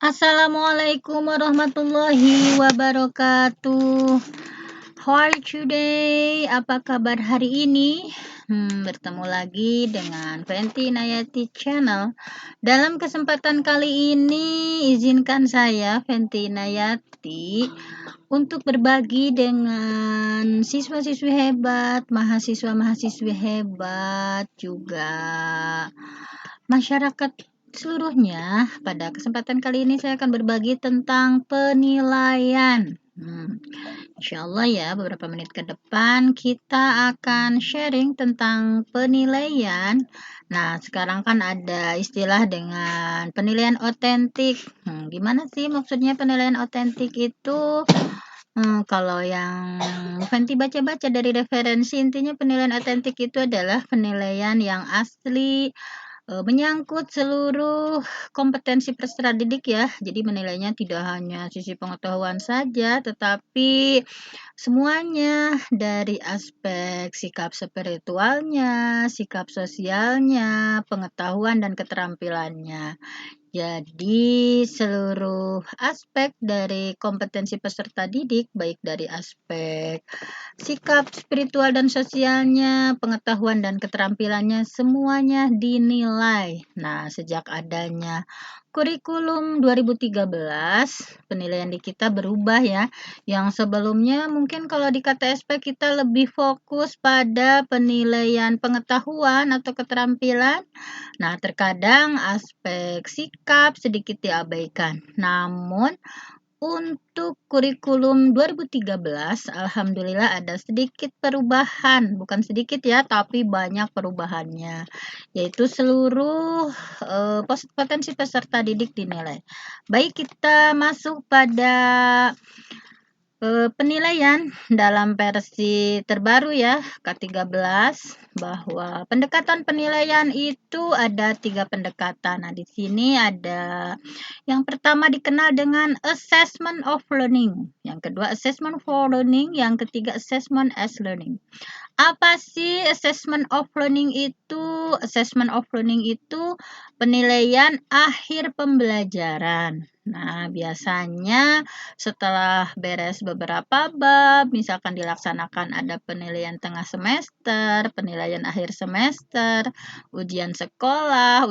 Assalamualaikum warahmatullahi wabarakatuh. How are you today? Apa kabar hari ini? Bertemu lagi dengan Fenty Nayati Channel. Dalam kesempatan kali ini, izinkan saya, Fenty Nayati, untuk berbagi dengan siswa-siswi hebat, mahasiswa-mahasiswi hebat, juga masyarakat seluruhnya. Pada kesempatan kali ini saya akan berbagi tentang penilaian. Insya Allah ya, beberapa menit ke depan kita akan sharing tentang penilaian. Nah, sekarang kan ada istilah dengan penilaian otentik. Gimana sih maksudnya penilaian otentik itu? Kalau yang Fenty baca-baca dari referensi, intinya penilaian otentik itu adalah penilaian yang asli, menyangkut seluruh kompetensi peserta didik ya. Jadi menilainya tidak hanya sisi pengetahuan saja, tetapi semuanya dari aspek sikap spiritualnya, sikap sosialnya, pengetahuan dan keterampilannya. Jadi seluruh aspek dari kompetensi peserta didik, baik dari aspek sikap spiritual dan sosialnya, pengetahuan dan keterampilannya, semuanya dinilai. Nah, sejak adanya kurikulum 2013, penilaian di kita berubah ya. Yang sebelumnya mungkin kalau di KTSP kita lebih fokus pada penilaian pengetahuan atau keterampilan. Nah, terkadang aspek sikap sedikit diabaikan. Namun, untuk kurikulum 2013, alhamdulillah ada sedikit perubahan, bukan sedikit ya, tapi banyak perubahannya, yaitu seluruh potensi peserta didik dinilai. Baik, kita masuk pada penilaian dalam versi terbaru ya, K13, bahwa pendekatan penilaian itu ada 3 pendekatan. Nah, di sini ada yang pertama dikenal dengan assessment of learning, yang kedua assessment for learning, yang ketiga assessment as learning. Apa sih assessment of learning itu? Assessment of learning itu penilaian akhir pembelajaran. Nah, biasanya setelah beres beberapa bab, misalkan dilaksanakan ada penilaian tengah semester, penilaian akhir semester, ujian sekolah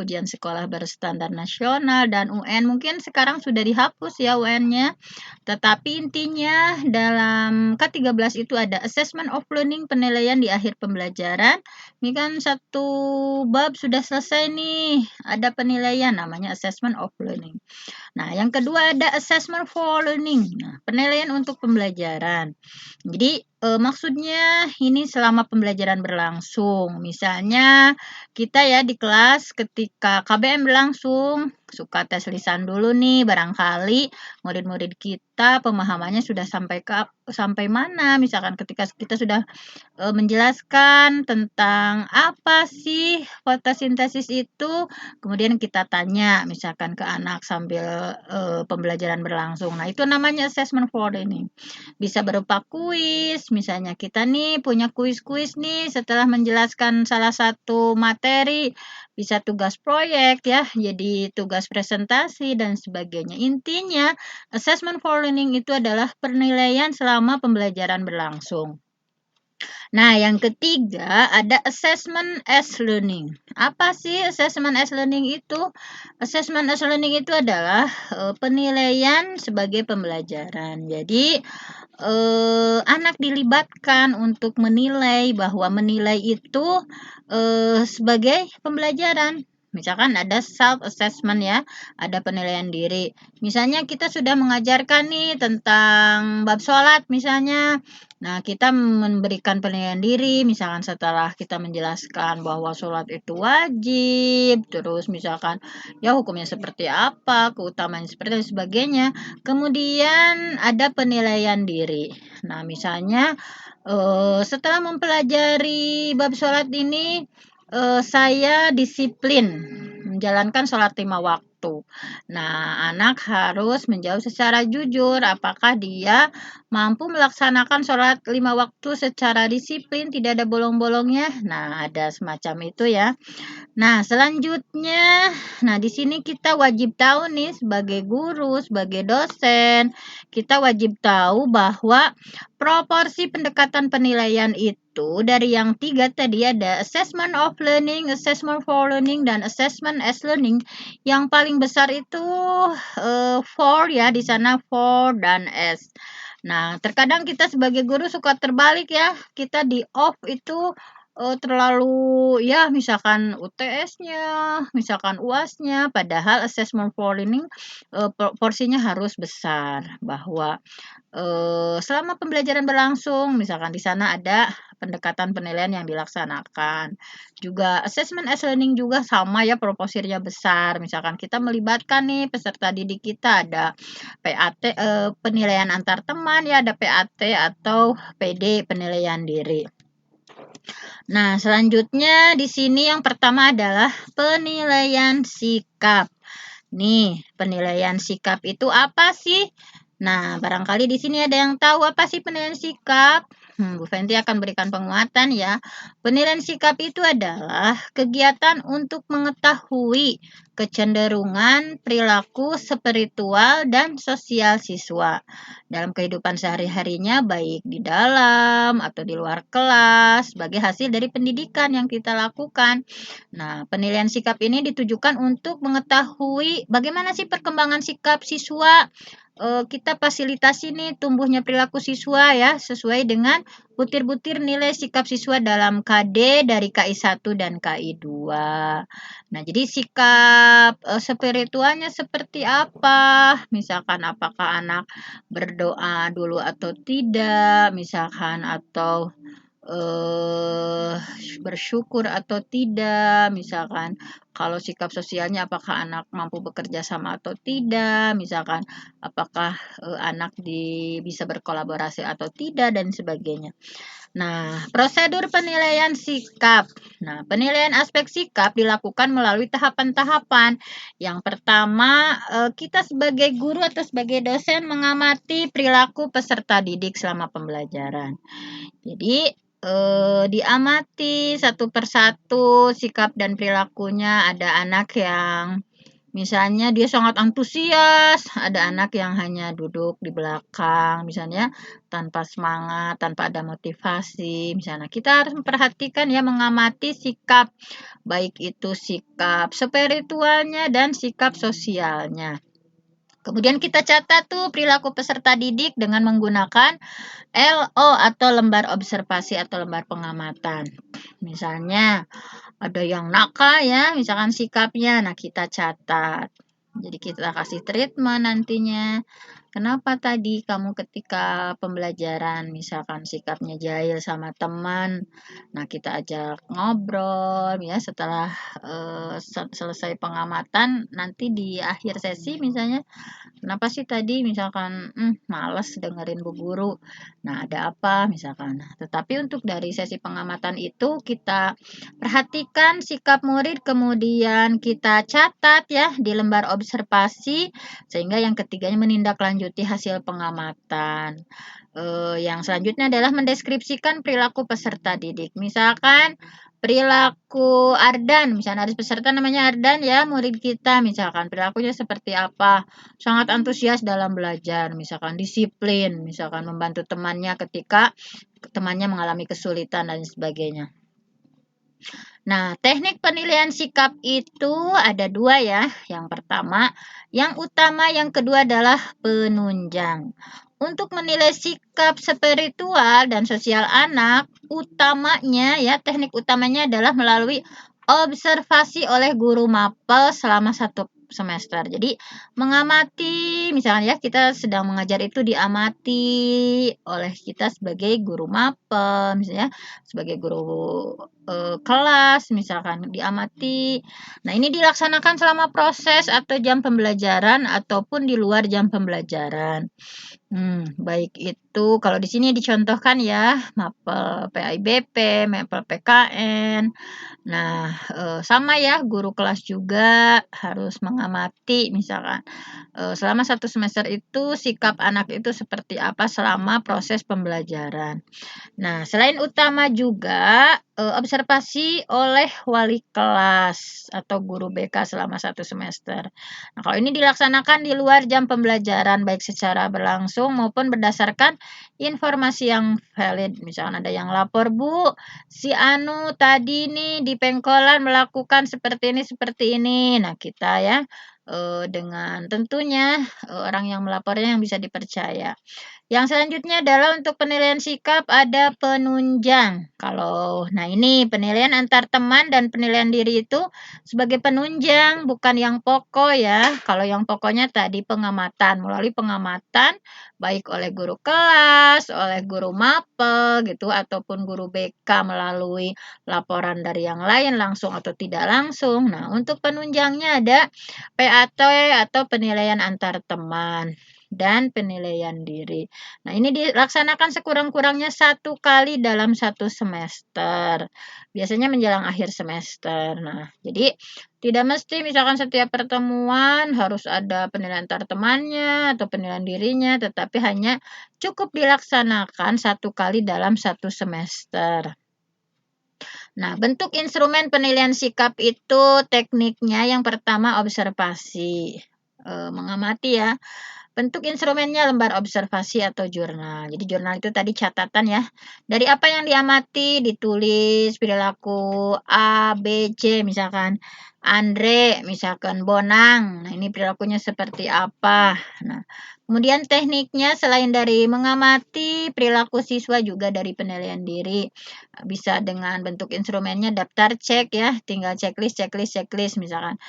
berstandar nasional, dan UN. Mungkin sekarang sudah dihapus ya UN-nya. Tetapi intinya dalam K13 itu ada assessment of learning, penilaian di akhir pembelajaran. Ini kan satu bab sudah selesai nih, ada penilaian namanya assessment of learning. Nah, yang kedua ada assessment for learning. Nah, penilaian untuk pembelajaran. Jadi, maksudnya ini selama pembelajaran berlangsung. Misalnya kita ya di kelas ketika KBM berlangsung, suka tes lisan dulu nih, barangkali murid-murid kita pemahamannya sudah sampai mana. Misalkan ketika kita sudah menjelaskan tentang apa sih fotosintesis itu, kemudian kita tanya misalkan ke anak sambil pembelajaran berlangsung. Nah, itu namanya assessment for learning. Bisa berupa kuis, misalnya kita nih punya kuis-kuis nih setelah menjelaskan salah satu materi, bisa tugas proyek ya, jadi tugas presentasi dan sebagainya. Intinya, assessment for learning itu adalah penilaian selama pembelajaran berlangsung. Nah, yang ketiga ada assessment as learning. Apa sih assessment as learning itu? Assessment as learning itu adalah penilaian sebagai pembelajaran. Jadi, anak dilibatkan untuk menilai, bahwa menilai itu sebagai pembelajaran. Misalkan ada self assessment ya, ada penilaian diri. Misalnya kita sudah mengajarkan nih tentang bab sholat misalnya. Nah, kita memberikan penilaian diri, misalkan setelah kita menjelaskan bahwa sholat itu wajib, terus misalkan ya hukumnya seperti apa, keutamaannya seperti dan sebagainya. Kemudian ada penilaian diri. Nah, misalnya setelah mempelajari bab sholat ini, saya disiplin menjalankan sholat 5 waktu. Nah, anak harus menjawab secara jujur apakah dia mampu melaksanakan sholat 5 waktu secara disiplin, tidak ada bolong-bolongnya. Nah, ada semacam itu ya. Nah, selanjutnya, di sini kita wajib tahu nih sebagai guru, sebagai dosen, kita wajib tahu bahwa proporsi pendekatan penilaian itu dari yang 3 tadi ada assessment of learning, assessment for learning, dan assessment as learning. Yang paling besar itu for ya, di sana for dan as. Nah, terkadang kita sebagai guru suka terbalik ya, kita di off itu terlalu ya misalkan UTS-nya, misalkan UAS-nya, padahal assessment for learning porsinya harus besar bahwa selama pembelajaran berlangsung misalkan di sana ada pendekatan penilaian yang dilaksanakan. Juga assessment as learning juga sama ya proporsinya besar. Misalkan kita melibatkan nih peserta didik kita ada PAT penilaian antar teman ya, ada PAT atau PD penilaian diri. Nah, selanjutnya di sini yang pertama adalah penilaian sikap. Nih, penilaian sikap itu apa sih? Nah, barangkali di sini ada yang tahu apa sih penilaian sikap? Bu Fenty akan berikan penguatan ya. Penilaian sikap itu adalah kegiatan untuk mengetahui kecenderungan, perilaku, spiritual, dan sosial siswa dalam kehidupan sehari-harinya baik di dalam atau di luar kelas sebagai hasil dari pendidikan yang kita lakukan. Nah, penilaian sikap ini ditujukan untuk mengetahui bagaimana sih perkembangan sikap siswa. Kita fasilitasi nih tumbuhnya perilaku siswa ya sesuai dengan butir-butir nilai sikap siswa dalam KD dari KI 1 dan KI 2. Nah, jadi sikap spiritualnya seperti apa? Misalkan apakah anak berdoa dulu atau tidak, misalkan atau bersyukur atau tidak, misalkan kalau sikap sosialnya apakah anak mampu bekerja sama atau tidak, misalkan apakah anak bisa berkolaborasi atau tidak dan sebagainya. Nah, prosedur penilaian sikap. Nah, penilaian aspek sikap dilakukan melalui tahapan-tahapan. Yang pertama, kita sebagai guru atau sebagai dosen mengamati perilaku peserta didik selama pembelajaran. Jadi, diamati satu persatu sikap dan perilakunya. Ada anak yang misalnya dia sangat antusias, ada anak yang hanya duduk di belakang, misalnya tanpa semangat, tanpa ada motivasi. Misalnya kita harus memperhatikan ya, mengamati sikap, baik itu sikap spiritualnya dan sikap sosialnya. Kemudian kita catat tuh perilaku peserta didik dengan menggunakan LO atau lembar observasi atau lembar pengamatan. Misalnya ada yang nakal ya, misalkan sikapnya, nah kita catat. Jadi kita kasih treatment nantinya. Kenapa tadi kamu ketika pembelajaran misalkan sikapnya jahil sama teman, nah kita ajak ngobrol ya setelah selesai pengamatan nanti di akhir sesi misalnya, kenapa sih tadi misalkan males dengerin bu guru, nah ada apa misalkan. Tetapi untuk dari sesi pengamatan itu kita perhatikan sikap murid, kemudian kita catat ya di lembar observasi, sehingga yang ketiganya menindaklanjuti hasil pengamatan. Yang selanjutnya adalah mendeskripsikan perilaku peserta didik. Misalkan perilaku Ardan, misalnya ada peserta namanya Ardan ya, murid kita, misalkan perilakunya seperti apa, sangat antusias dalam belajar, misalkan disiplin, misalkan membantu temannya ketika temannya mengalami kesulitan dan sebagainya. Nah, teknik penilaian sikap itu ada 2 ya. Yang pertama, yang utama, yang kedua adalah penunjang. Untuk menilai sikap spiritual dan sosial anak, utamanya ya, teknik utamanya adalah melalui observasi oleh guru mapel selama 1 semester. Jadi, mengamati, misalnya ya, kita sedang mengajar itu diamati oleh kita sebagai guru mapel, misalnya sebagai guru kelas, misalkan diamati. Nah, ini dilaksanakan selama proses atau jam pembelajaran ataupun di luar jam pembelajaran. Baik itu kalau di sini dicontohkan ya, mapel PAIBP, mapel PKN. Nah, sama ya guru kelas juga harus mengamati misalkan, selama 1 semester itu sikap anak itu seperti apa selama proses pembelajaran. Nah, selain utama juga, observasi oleh wali kelas atau guru BK selama 1 semester. Nah, kalau ini dilaksanakan di luar jam pembelajaran, baik secara berlangsung maupun berdasarkan informasi yang valid. Misalkan ada yang lapor, "Bu, si anu tadi nih di pengkolan melakukan seperti ini." Nah, kita ya, dengan tentunya, orang yang melapornya yang bisa dipercaya. Yang selanjutnya adalah untuk penilaian sikap ada penunjang. Nah ini penilaian antar teman dan penilaian diri itu sebagai penunjang, bukan yang pokok ya. Kalau yang pokoknya tadi pengamatan, melalui pengamatan baik oleh guru kelas, oleh guru mapel gitu, ataupun guru BK melalui laporan dari yang lain langsung atau tidak langsung. Nah untuk penunjangnya ada PAT atau penilaian antar teman dan penilaian diri. Nah, ini dilaksanakan sekurang-kurangnya 1 kali dalam 1 semester. Biasanya menjelang akhir semester. Nah, jadi tidak mesti misalkan setiap pertemuan harus ada penilaian antar temannya atau penilaian dirinya, tetapi hanya cukup dilaksanakan 1 kali dalam 1 semester. Nah, bentuk instrumen penilaian sikap itu tekniknya yang pertama observasi. Mengamati ya. Bentuk instrumennya lembar observasi atau jurnal. Jadi jurnal itu tadi catatan ya. Dari apa yang diamati ditulis perilaku A, B, C misalkan. Andre misalkan Bonang. Nah, ini perilakunya seperti apa. Nah, kemudian tekniknya selain dari mengamati perilaku siswa juga dari penilaian diri. Bisa dengan bentuk instrumennya daftar cek ya, tinggal checklist misalkan.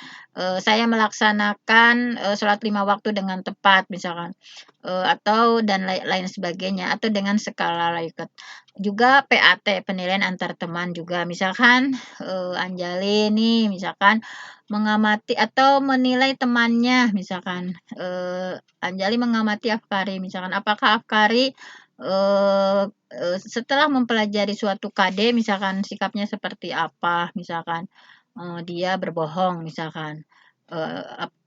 Saya melaksanakan, sholat 5 waktu dengan tepat misalkan, atau dan lain sebagainya atau dengan skala Likert. Juga PAT, penilaian antar teman juga. Misalkan, Anjali nih misalkan mengamati atau menilai temannya misalkan, Anjali mengamati Afkari misalkan, apakah Afkari, setelah mempelajari suatu KD misalkan sikapnya seperti apa, misalkan, dia berbohong misalkan,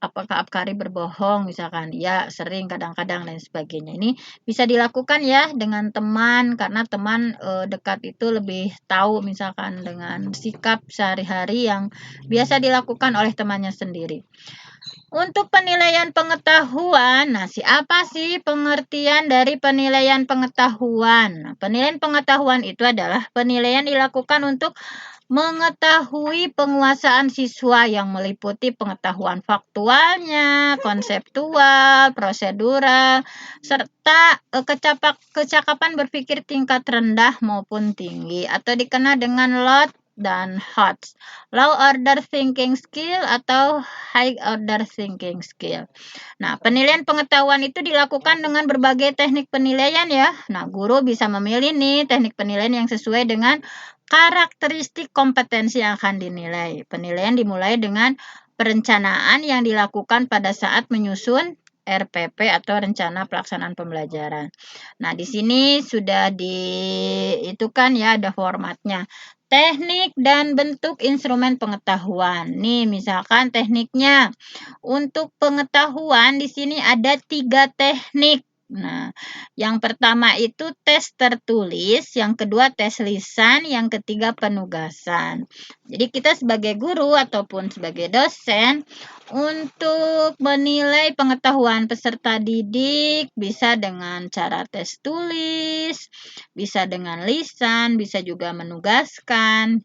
apakah Afkari berbohong misalkan, ya sering, kadang-kadang dan sebagainya. Ini bisa dilakukan ya dengan teman karena teman, dekat itu lebih tahu misalkan dengan sikap sehari-hari yang biasa dilakukan oleh temannya sendiri. Untuk penilaian pengetahuan, nah siapa sih pengertian dari penilaian pengetahuan? Nah, penilaian pengetahuan itu adalah penilaian dilakukan untuk mengetahui penguasaan siswa yang meliputi pengetahuan faktualnya, konseptual, prosedural, serta kecakapan berpikir tingkat rendah maupun tinggi atau dikenal dengan LOT dan HOTS. Low order thinking skill atau high order thinking skill. Nah, penilaian pengetahuan itu dilakukan dengan berbagai teknik penilaian ya. Nah, guru bisa memilih nih teknik penilaian yang sesuai dengan karakteristik kompetensi yang akan dinilai. Penilaian dimulai dengan perencanaan yang dilakukan pada saat menyusun RPP atau rencana pelaksanaan pembelajaran. Nah, di sini sudah itu kan ya ada formatnya. Teknik dan bentuk instrumen pengetahuan. Nih, misalkan tekniknya. Untuk pengetahuan di sini ada 3 teknik. Nah, yang pertama itu tes tertulis, yang kedua tes lisan, yang ketiga penugasan. Jadi kita sebagai guru ataupun sebagai dosen untuk menilai pengetahuan peserta didik bisa dengan cara tes tulis, bisa dengan lisan, bisa juga menugaskan.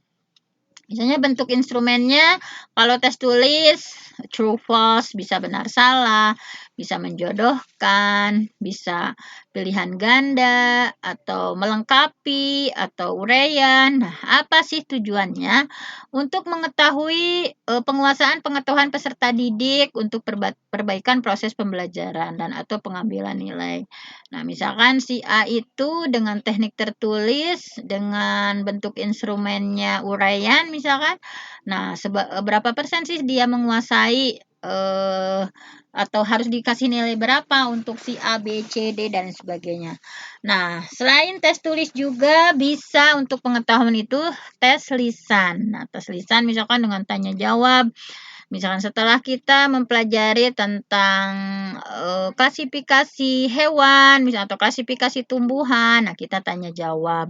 Misalnya bentuk instrumennya, kalau tes tulis, true false, bisa benar salah, bisa menjodohkan, bisa pilihan ganda, atau melengkapi, atau uraian. Nah, apa sih tujuannya? Untuk mengetahui penguasaan pengetahuan peserta didik untuk perbaikan proses pembelajaran dan atau pengambilan nilai. Nah, misalkan si A itu dengan teknik tertulis, dengan bentuk instrumennya uraian misalkan. Nah, berapa persen sih dia menguasai atau harus dikasih nilai berapa untuk si A, B, C, D, dan sebagainya. Nah, selain tes tulis juga bisa untuk pengetahuan itu tes lisan. Nah, tes lisan misalkan dengan tanya jawab. Misalkan setelah kita mempelajari tentang klasifikasi hewan, misalnya atau klasifikasi tumbuhan, nah kita tanya jawab.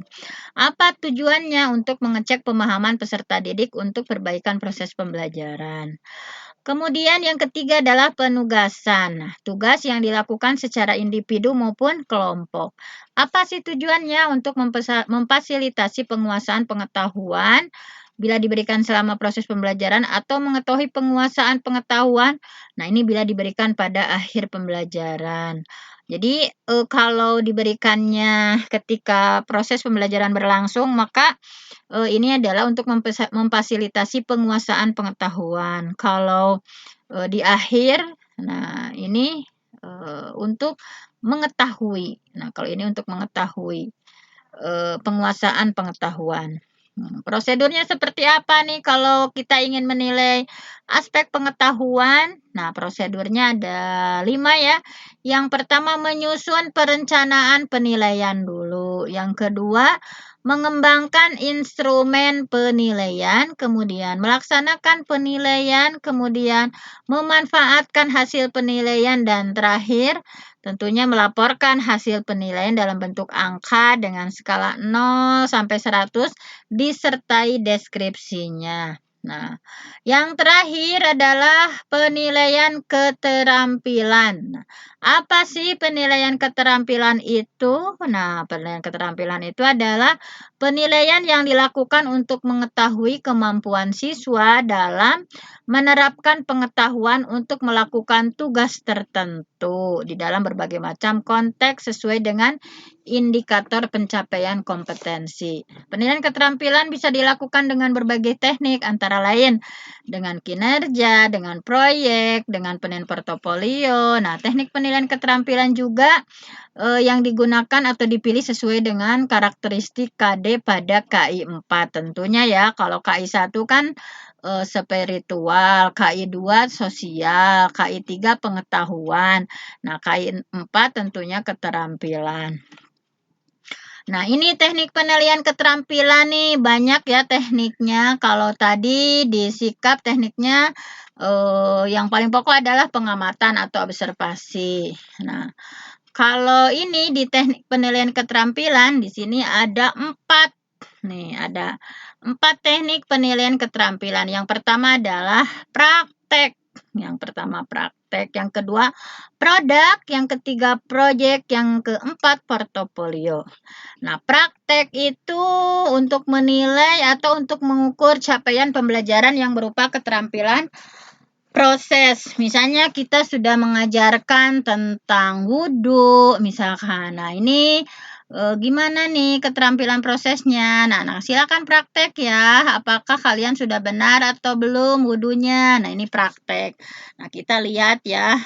Apa tujuannya? Untuk mengecek pemahaman peserta didik untuk perbaikan proses pembelajaran. Kemudian yang ketiga adalah penugasan. Nah, tugas yang dilakukan secara individu maupun kelompok. Apa sih tujuannya? Untuk memfasilitasi penguasaan pengetahuan bila diberikan selama proses pembelajaran atau mengetahui penguasaan pengetahuan. Nah, ini bila diberikan pada akhir pembelajaran. Jadi, kalau diberikannya ketika proses pembelajaran berlangsung, maka ini adalah untuk memfasilitasi penguasaan pengetahuan. Kalau di akhir, nah ini untuk mengetahui. Nah, kalau ini untuk mengetahui penguasaan pengetahuan. Prosedurnya seperti apa nih kalau kita ingin menilai aspek pengetahuan? Nah, prosedurnya ada 5 ya. Yang pertama menyusun perencanaan penilaian dulu. Yang kedua mengembangkan instrumen penilaian, kemudian melaksanakan penilaian, kemudian memanfaatkan hasil penilaian, dan terakhir tentunya melaporkan hasil penilaian dalam bentuk angka dengan skala 0 sampai 100 disertai deskripsinya. Nah, yang terakhir adalah penilaian keterampilan. Nah, apa sih penilaian keterampilan itu? Nah, penilaian keterampilan itu adalah penilaian yang dilakukan untuk mengetahui kemampuan siswa dalam menerapkan pengetahuan untuk melakukan tugas tertentu di dalam berbagai macam konteks sesuai dengan indikator pencapaian kompetensi. Penilaian keterampilan bisa dilakukan dengan berbagai teknik, antara lain dengan kinerja, dengan proyek, dengan penilaian portofolio. Nah, teknik penilaian keterampilan juga yang digunakan atau dipilih sesuai dengan karakteristik KD pada KI 4 tentunya ya. Kalau KI 1 kan spiritual, KI 2 sosial, KI 3 pengetahuan. Nah, KI 4 tentunya keterampilan. Nah, ini teknik penilaian keterampilan nih, banyak ya tekniknya. Kalau tadi di sikap tekniknya yang paling pokok adalah pengamatan atau observasi. Nah, kalau ini di teknik penilaian keterampilan, di sini ada 4. Nih, ada 4 teknik penilaian keterampilan. Yang pertama adalah praktek. Yang pertama praktek, yang kedua produk, yang ketiga proyek, yang keempat portofolio. Nah, praktek itu untuk menilai atau untuk mengukur capaian pembelajaran yang berupa keterampilan proses. Misalnya kita sudah mengajarkan tentang wudhu, misalkan. Nah, ini gimana nih keterampilan prosesnya? Nah, silakan praktek ya. Apakah kalian sudah benar atau belum wudhunya? Nah, ini praktek. Nah, kita lihat ya.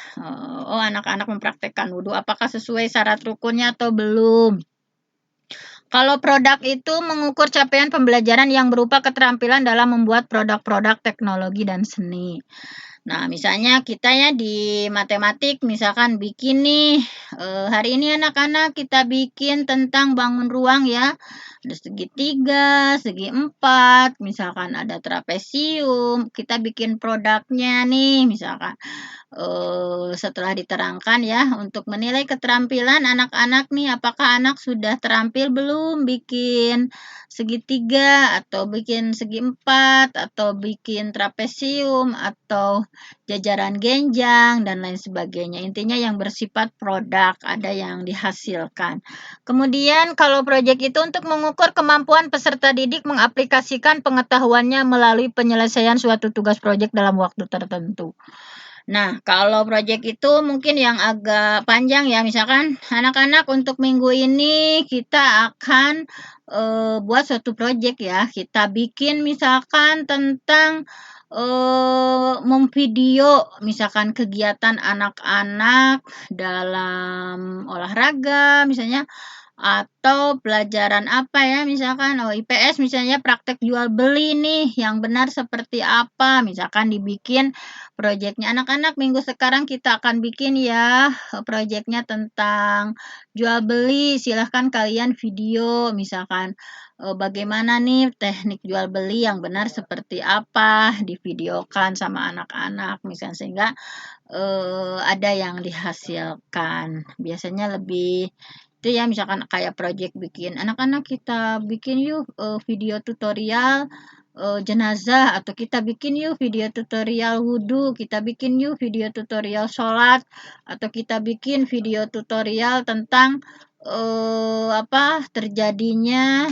Oh, anak-anak mempraktekkan wudhu. Apakah sesuai syarat rukunnya atau belum? Kalau produk itu mengukur capaian pembelajaran yang berupa keterampilan dalam membuat produk-produk teknologi dan seni. Nah, misalnya kita ya di matematik, misalkan bikin nih, hari ini anak-anak kita bikin tentang bangun ruang ya. Ada segitiga, segi empat, misalkan ada trapesium, kita bikin produknya nih, misalkan. Setelah diterangkan ya, untuk menilai keterampilan anak-anak nih, apakah anak sudah terampil belum bikin segitiga, atau bikin segi empat, atau bikin trapesium, atau jajaran genjang, dan lain sebagainya. Intinya yang bersifat produk, ada yang dihasilkan. Kemudian kalau proyek itu untuk mengukur kemampuan peserta didik mengaplikasikan pengetahuannya melalui penyelesaian suatu tugas proyek dalam waktu tertentu. Nah, kalau proyek itu mungkin yang agak panjang ya, misalkan anak-anak untuk minggu ini kita akan buat suatu proyek ya. Kita bikin misalkan tentang memvideo misalkan kegiatan anak-anak dalam olahraga misalnya, atau pelajaran apa ya, misalkan IPS misalnya praktek jual beli nih yang benar seperti apa, misalkan dibikin proyeknya. Anak-anak minggu sekarang kita akan bikin ya proyeknya tentang jual beli, silahkan kalian video misalkan bagaimana nih teknik jual beli yang benar seperti apa, divideokan sama anak-anak misalnya, sehingga ada yang dihasilkan. Biasanya lebih itu ya, misalkan kayak project bikin, anak-anak kita bikin yuk video tutorial jenazah, atau kita bikin yuk video tutorial wudhu, kita bikin yuk video tutorial sholat, atau kita bikin video tutorial tentang terjadinya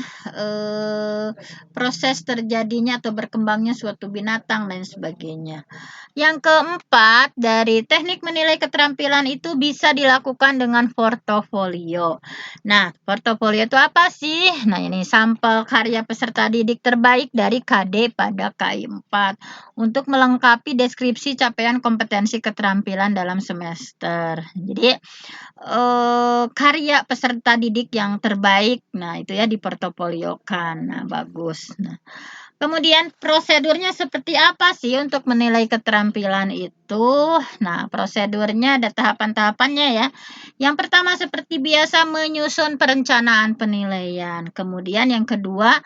proses terjadinya atau berkembangnya suatu binatang dan sebagainya. Yang keempat, dari teknik menilai keterampilan itu bisa dilakukan dengan portofolio. Nah, portofolio itu apa sih? Nah, ini sampel karya peserta didik terbaik dari KD pada KI 4 untuk melengkapi deskripsi capaian kompetensi keterampilan dalam semester. Jadi, karya peserta didik yang terbaik, nah itu ya diportofoliokan. Nah, bagus. Nah, kemudian prosedurnya seperti apa sih untuk menilai keterampilan itu? Nah, prosedurnya ada tahapan-tahapannya ya. Yang pertama seperti biasa menyusun perencanaan penilaian. Kemudian yang kedua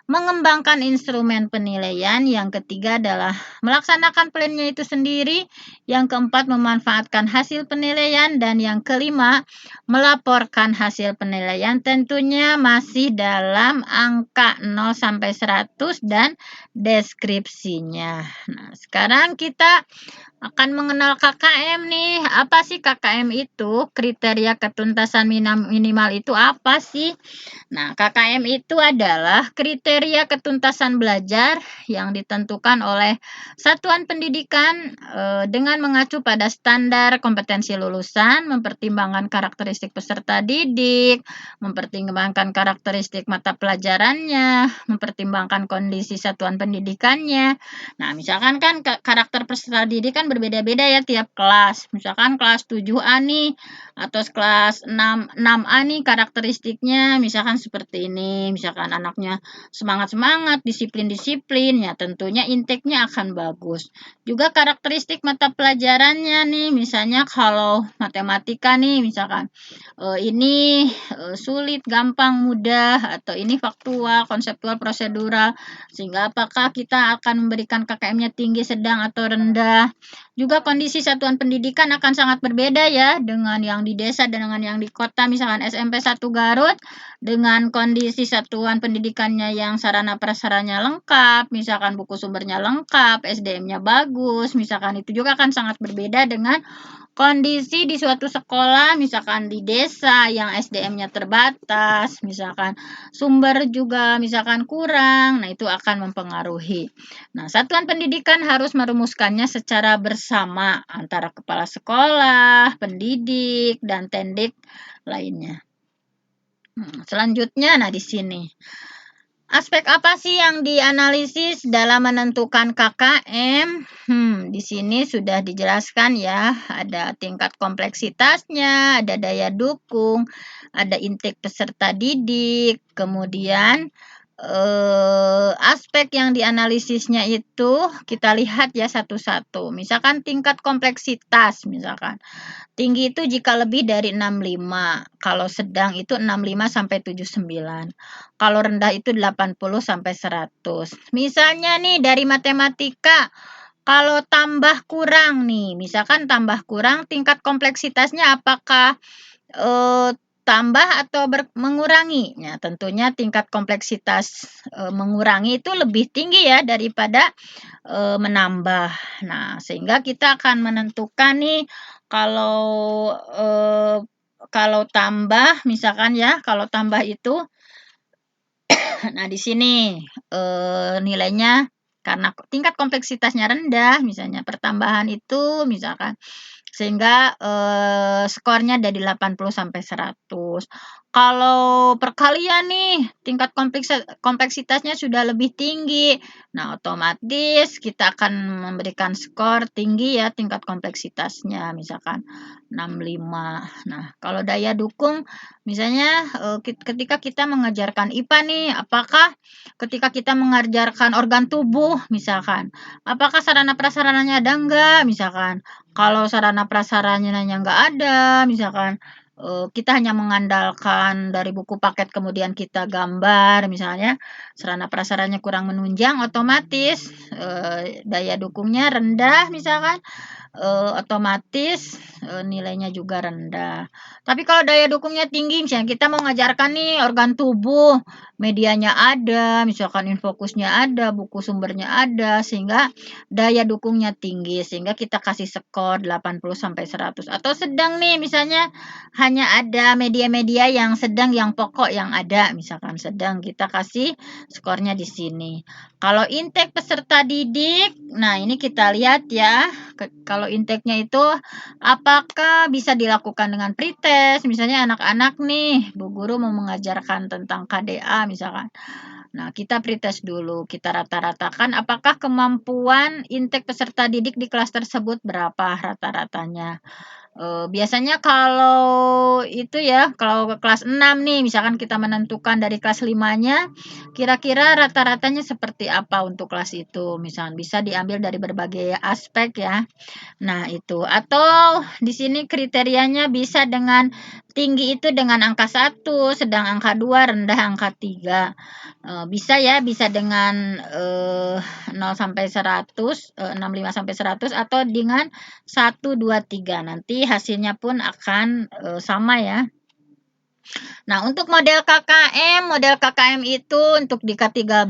mengembangkan instrumen penilaian. Yang ketiga adalah melaksanakan plannya itu sendiri. Yang keempat memanfaatkan hasil penilaian. Dan yang kelima melaporkan hasil penilaian, tentunya masih dalam angka 0 sampai 100 dan deskripsinya. Nah, sekarang kita akan mengenal KKM nih. Apa sih KKM itu? Kriteria ketuntasan minimal itu apa sih? Nah, KKM itu adalah kriteria ketuntasan belajar yang ditentukan oleh satuan pendidikan dengan mengacu pada standar kompetensi lulusan, mempertimbangkan karakteristik peserta didik, mempertimbangkan karakteristik mata pelajarannya, mempertimbangkan kondisi satuan pendidikannya. Nah, misalkan kan karakter peserta didik kan berbeda-beda ya tiap kelas. Misalkan kelas 7A nih atau kelas 6A nih karakteristiknya misalkan seperti ini. Misalkan anaknya semangat-semangat, disiplin-disiplin, ya tentunya intake-nya akan bagus. Juga karakteristik mata pelajarannya nih, misalnya kalau matematika nih misalkan ini sulit, gampang, mudah, atau ini faktual, konseptual, prosedural, sehingga apakah kita akan memberikan KKM-nya tinggi, sedang, atau rendah. Juga kondisi satuan pendidikan akan sangat berbeda ya dengan yang di desa dan dengan yang di kota. Misalkan SMP 1 Garut dengan kondisi satuan pendidikannya yang sarana prasarannya lengkap, misalkan buku sumbernya lengkap, SDM-nya bagus, misalkan itu juga akan sangat berbeda dengan kondisi di suatu sekolah, misalkan di desa yang SDM-nya terbatas, misalkan sumber juga misalkan kurang, nah itu akan mempengaruhi. Nah, satuan pendidikan harus merumuskannya secara bersama antara kepala sekolah, pendidik, dan tendik lainnya. Selanjutnya, nah di sini. Aspek apa sih yang dianalisis dalam menentukan KKM? Di sini sudah dijelaskan ya, ada tingkat kompleksitasnya, ada daya dukung, ada intake peserta didik, kemudian aspek yang dianalisisnya itu kita lihat ya satu-satu. Misalkan tingkat kompleksitas, misalkan tinggi itu jika lebih dari 65, kalau sedang itu 65 sampai 79. Kalau rendah itu 80 sampai 100. Misalnya nih dari matematika, kalau tambah kurang nih, misalkan tambah kurang tingkat kompleksitasnya apakah tambah atau mengurangi? Ya, tentunya tingkat kompleksitas mengurangi itu lebih tinggi ya daripada menambah. Nah, sehingga kita akan menentukan nih kalau tambah misalkan ya, kalau tambah itu nah di sini nilainya karena tingkat kompleksitasnya rendah, misalnya pertambahan itu misalkan sehingga skornya dari 80 sampai 100. Terus kalau perkalian nih, tingkat kompleksitasnya sudah lebih tinggi. Nah, otomatis kita akan memberikan skor tinggi ya tingkat kompleksitasnya, misalkan 65. Nah, kalau daya dukung misalnya ketika kita mengajarkan IPA nih, apakah ketika kita mengajarkan organ tubuh misalkan, apakah sarana prasarananya ada enggak misalkan. Kalau sarana prasarananya enggak ada misalkan, kita hanya mengandalkan dari buku paket kemudian kita gambar misalnya, sarana prasarannya kurang menunjang otomatis, daya dukungnya rendah misalkan, otomatis, nilainya juga rendah. Tapi kalau daya dukungnya tinggi misalnya kita mau ngajarkan nih organ tubuh, medianya ada, misalkan infokusnya ada, buku sumbernya ada, sehingga daya dukungnya tinggi, sehingga kita kasih skor 80 sampai 100. Atau sedang nih misalnya hanya ada media-media yang sedang, yang pokok yang ada, misalkan sedang, kita kasih skornya di sini. Kalau intake peserta didik, nah ini kita lihat ya, kalau intake-nya itu apakah bisa dilakukan dengan pretest, misalnya anak-anak nih, Bu Guru mau mengajarkan tentang KDA misalkan. Nah, kita pretest dulu, kita rata-ratakan apakah kemampuan intake peserta didik di kelas tersebut berapa rata-ratanya. Biasanya kalau itu ya, kalau ke kelas 6 nih, misalkan kita menentukan dari kelas 5-nya, kira-kira rata-ratanya seperti apa untuk kelas itu. Misalkan bisa diambil dari berbagai aspek ya. Nah, itu. Atau di sini kriterianya bisa dengan tinggi itu dengan angka 1, sedang angka 2, rendah angka 3. Bisa ya, bisa dengan 0 sampai 100, 65 sampai 100 atau dengan 1, 2, 3. Nanti hasilnya pun akan sama ya. Nah, untuk model KKM itu untuk di K13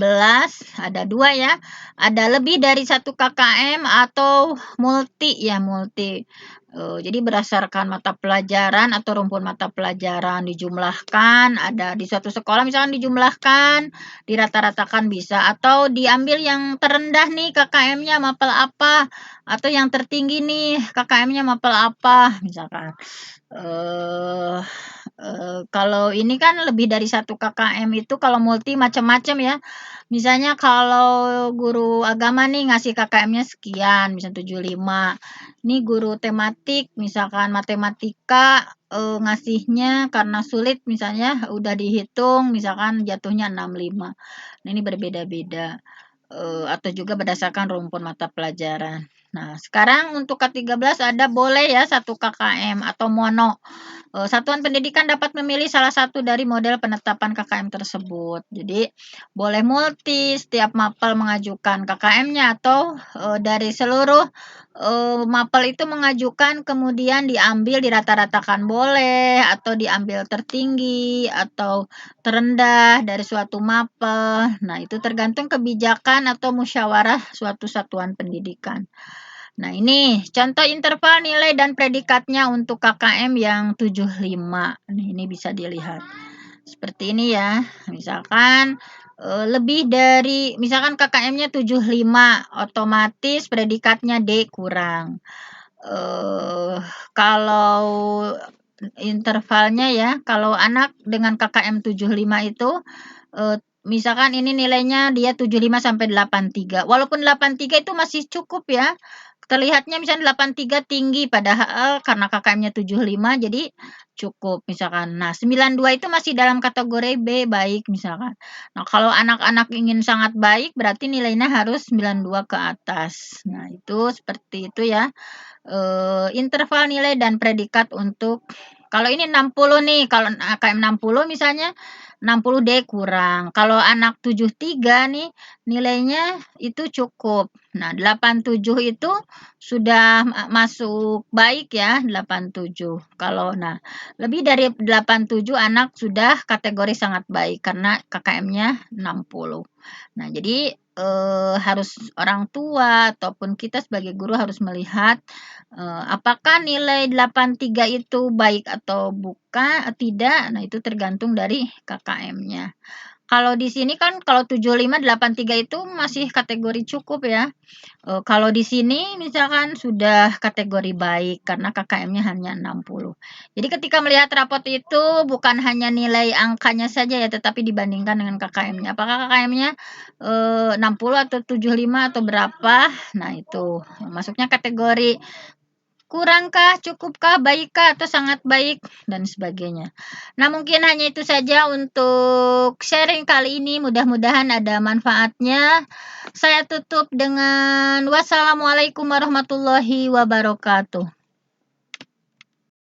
ada 2 ya. Ada lebih dari 1 KKM atau multi ya, multi. Jadi berdasarkan mata pelajaran atau rumpun mata pelajaran dijumlahkan, ada di suatu sekolah misalkan dijumlahkan, dirata-ratakan bisa, atau diambil yang terendah nih KKM-nya mapel apa, atau yang tertinggi nih KKM-nya mapel apa, misalkan. Kalau ini kan lebih dari 1 KKM itu kalau multi macam-macam ya. Misalnya kalau guru agama nih ngasih KKM-nya sekian, misalnya 75. Nih guru tematik misalkan matematika, ngasihnya karena sulit misalnya udah dihitung misalkan jatuhnya 65. Nah, ini berbeda-beda, atau juga berdasarkan rumpun mata pelajaran. Nah, sekarang untuk K13 ada boleh ya 1 KKM atau mono. Satuan pendidikan dapat memilih salah satu dari model penetapan KKM tersebut. Jadi, boleh multi, setiap mapel mengajukan KKM-nya atau dari seluruh mapel itu mengajukan kemudian diambil dirata-ratakan boleh, atau diambil tertinggi atau terendah dari suatu mapel. Nah, itu tergantung kebijakan atau musyawarah suatu satuan pendidikan. Nah, ini contoh interval nilai dan predikatnya untuk KKM yang 75. Ini bisa dilihat. Seperti ini ya. Misalkan lebih dari misalkan KKM-nya 75, otomatis predikatnya D kurang. Kalau intervalnya ya, kalau anak dengan KKM 75 itu misalkan ini nilainya dia 75 sampai 83. Walaupun 83 itu masih cukup ya. Terlihatnya misalnya 83 tinggi padahal karena KKM-nya 75 jadi cukup misalkan. Nah, 92 itu masih dalam kategori B, baik misalkan. Nah, kalau anak-anak ingin sangat baik berarti nilainya harus 92 ke atas. Nah, itu seperti itu ya. Interval nilai dan predikat untuk kalau ini 60 nih, kalau KM 60 misalnya 60D kurang. Kalau anak 73 nih nilainya itu cukup. Nah, 87 itu sudah masuk baik ya, 87. Kalau lebih dari 87 anak sudah kategori sangat baik karena KKM-nya 60. Nah, jadi harus orang tua ataupun kita sebagai guru harus melihat apakah nilai 83 itu baik atau bukan tidak. Nah, itu tergantung dari KKM-nya. Kalau di sini kan kalau 75, 83 itu masih kategori cukup ya. Kalau di sini misalkan sudah kategori baik karena KKM-nya hanya 60. Jadi ketika melihat rapot itu bukan hanya nilai angkanya saja ya, tetapi dibandingkan dengan KKM-nya. Apakah KKM-nya 60 atau 75 atau berapa? Nah itu masuknya kategori kurangkah, cukupkah, baikkah, atau sangat baik, dan sebagainya. Nah, mungkin hanya itu saja untuk sharing kali ini. Mudah-mudahan ada manfaatnya. Saya tutup dengan wassalamualaikum warahmatullahi wabarakatuh.